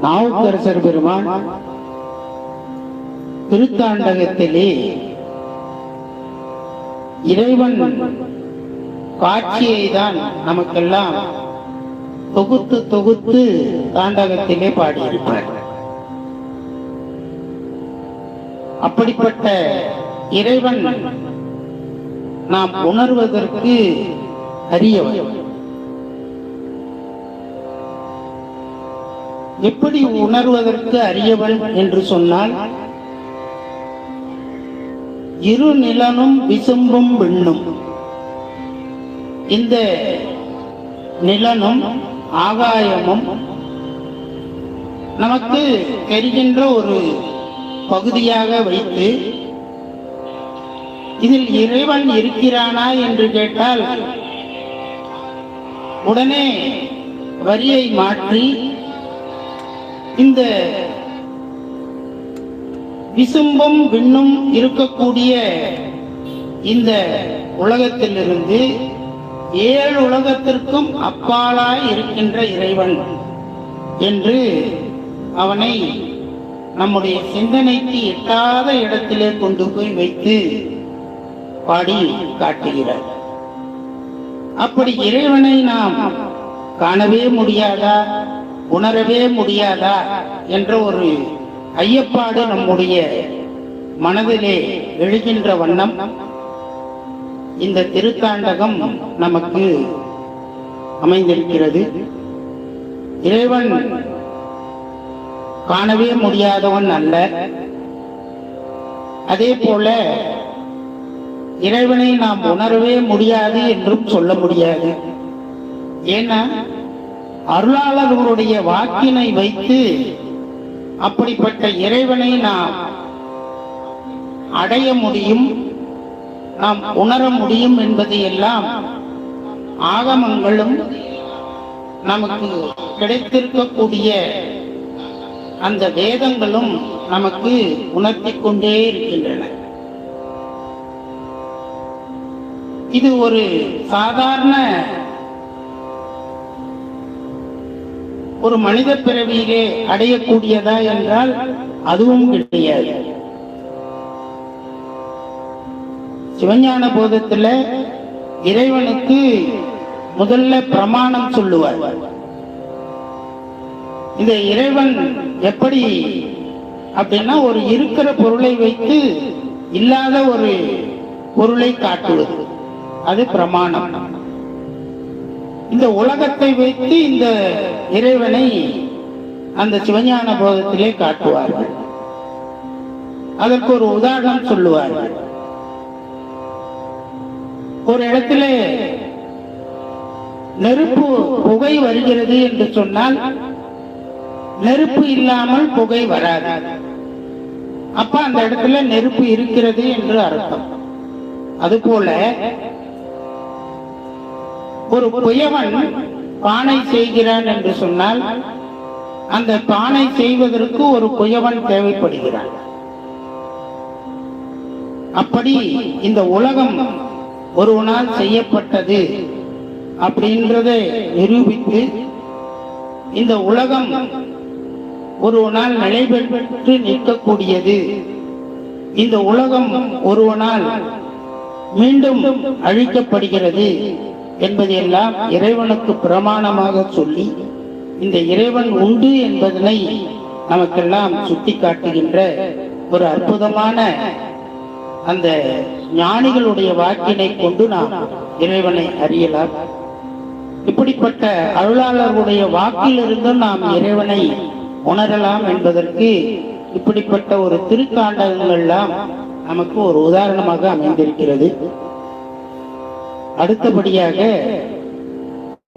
நாவுக்கரசர் பெருமான் திருத்தாண்டகத்திலே இறைவன் காட்சியை தான் நமக்கெல்லாம் தொகுத்து தொகுத்து தாண்டகத்திலே பாடியிருப்பார். அப்படிப்பட்ட இறைவன் நாம் உணர்வதற்கு அரியவன். எப்படி உணர்வதற்கு அரியவன் என்று சொன்னால், இரு நிலனும் விசும்பும் விண்ணும், இந்த நிலனும் ஆகாயமும் நமக்கு தெரிகின்ற ஒரு பகுதியாக வைத்து இதில் இறைவன் இருக்கிறானா என்று கேட்டால் உடனே வரியை மாற்றி இந்த விசும்பும் விண்ணும் இருக்கக்கூடிய இந்த உலகத்திலிருந்து 7 உலகத்திற்கும் அப்பாலாய் இருக்கின்ற இறைவன் என்று அவனை நம்முடைய சிந்தனைக்கு எட்டாத இடத்திலே கொண்டு போய் வைத்து பாடி காட்டுகிறார். அப்படி இறைவனை நாம் காணவே முடியாதா, உணரவே முடியாதா என்ற ஒரு ஐயப்பாடு நம்முடைய மனதிலே எழுகின்ற வண்ணம் இந்த திருத்தாண்டகம் நமக்கு அமைந்திருக்கிறது. இறைவன் காணவே முடியாதவன் அல்ல. அதே போல இறைவனை நாம் உணரவே முடியாது என்றும் சொல்ல முடியாது. ஏன்னா அருளாளர்களுடைய வாக்கினை வைத்து அப்படிப்பட்ட இறைவனை நாம் அடைய முடியும், நாம் உணர முடியும் என்பதை எல்லாம் ஆகமங்களும் நமக்கு கிடைத்திருக்கக்கூடிய அந்த வேதங்களும் நமக்கு உணர்த்தி கொண்டே இருக்கின்றன. இது ஒரு சாதாரண ஒரு மனித பிறவியிலே அடையக்கூடியதா என்றால் அதுவும் கிடையாது. சிவஞான போதத்துல இறைவனுக்கு முதல்ல பிரமாணம் சொல்லுவார். இந்த இறைவன் எப்படி அப்படின்னா, ஒரு இருக்கிற பொருளை வைத்து இல்லாத ஒரு பொருளை காட்டுவது, அது பிரமாணம். இந்த உலகத்தை வைத்து இந்த இறைவனை அந்த சிவஞான போதத்திலே காட்டுவார்கள். அதற்கு ஒரு உதாரணம் சொல்லுவார்கள். ஒரு இடத்துல நெருப்பு புகை வருகிறது என்று சொன்னால் நெருப்பு இல்லாமல் புகை வராது. அப்ப அந்த இடத்துல நெருப்பு இருக்கிறது என்று அர்த்தம். அதுபோல ஒரு குயவன் பானை செய்கிறான் என்று சொன்னால் அந்த பானை செய்வதற்கு ஒரு குயவன் தேவைப்படுகிறான். அப்படி இந்த உலகம் ஒருவனால் செய்யப்பட்டது அப்படின்றதை நிரூபித்து இந்த உலகம் ஒருவனால் நிலை பெற்று நிற்கக்கூடியது, இந்த உலகம் ஒருவனால் மீண்டும் அழிக்கப்படுகிறது என்பதையெல்லாம் இறைவனுக்கு பிரமாணமாக சொல்லி இந்த இறைவன் உண்டு என்பதனை நமக்கெல்லாம் சுட்டி காட்டுகின்ற ஒரு அற்புதமான அந்த ஞானிகளுடைய வாக்கினை கொண்டு நாம் இறைவனை அறியலாம். இப்படிப்பட்ட அருளாளர்களுடைய வாக்கிலிருந்தும் நாம் இறைவனை உணரலாம் என்பதற்கு இப்படிப்பட்ட ஒரு திருத்தாண்டகங்கள்லாம் நமக்கு ஒரு உதாரணமாக அமைந்திருக்கிறது. அடுத்தபடியாக